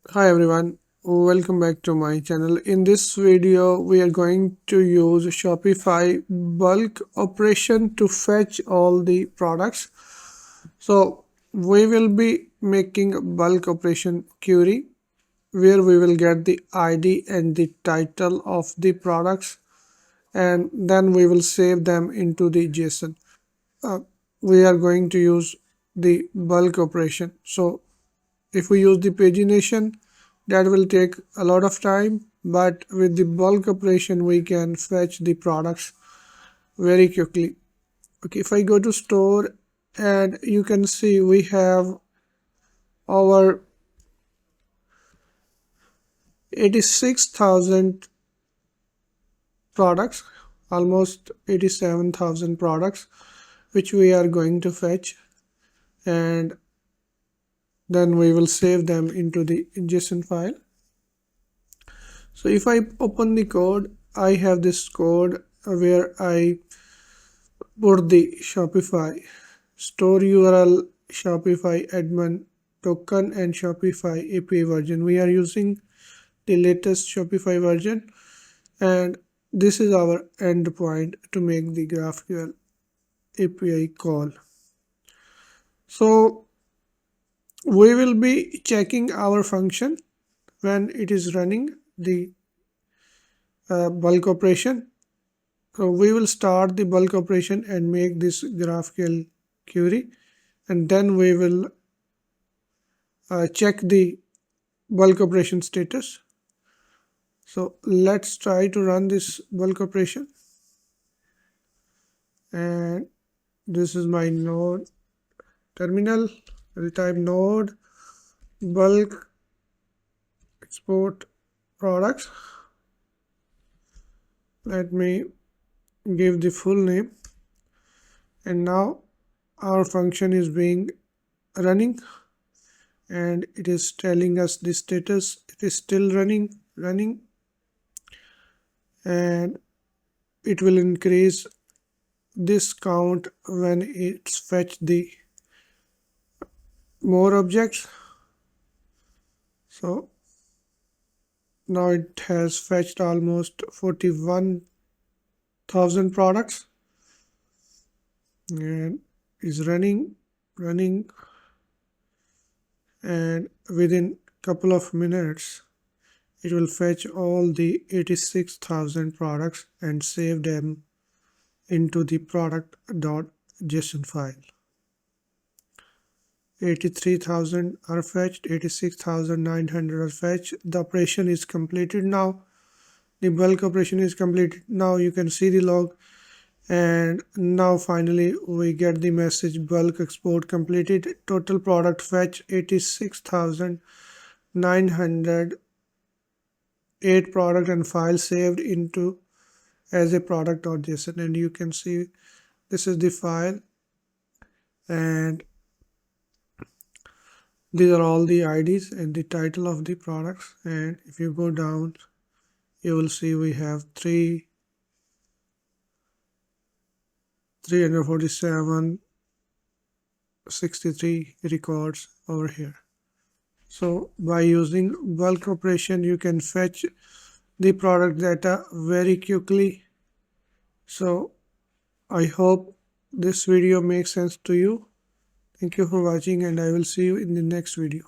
Hi everyone, welcome back to my channel. In this video, we are going to use Shopify bulk operation to fetch all the products. So we will be making a bulk operation query where we will get the ID and the title of the products, and then we will save them into the JSON. Uh, we are going to use the bulk operation. So if we use the pagination, that will take a lot of time, but with the bulk operation we can fetch the products very quickly. Okay, if I go to store, and you can see we have our 86,000 products, almost 87,000 products, which we are going to fetch, and then we will save them into the JSON file. So if I open the code, I have this code where I put the Shopify store URL, Shopify admin token, and Shopify API version. We are using the latest Shopify version, and this is our endpoint to make the GraphQL API call. So we will be checking our function when it is running the bulk operation. So we will start the bulk operation and make this GraphQL query, and then we will check the bulk operation status. So let's try to run this bulk operation, and this is my node terminal. I'll type node bulk export products. Let me give the full name, and now our function is being running, and it is telling us the status. It is still running, and it will increase this count when it's fetched the more objects. So now it has fetched almost 41,000 products and is running, and within couple of minutes it will fetch all the 86,000 products and save them into the product.json file. 83,000 are fetched, 86,900 are fetched. The operation is completed now. The bulk operation is completed. Now you can see the log, and now finally we get the message bulk export completed. Total product fetch 86,908 product, and file saved into as a product.json. And you can see this is the file, and these are all the IDs and the title of the products. And if you go down, you will see we have 347 63 records over here. So by using bulk operation you can fetch the product data very quickly. So I hope this video makes sense to you. Thank you for watching, and I will see you in the next video.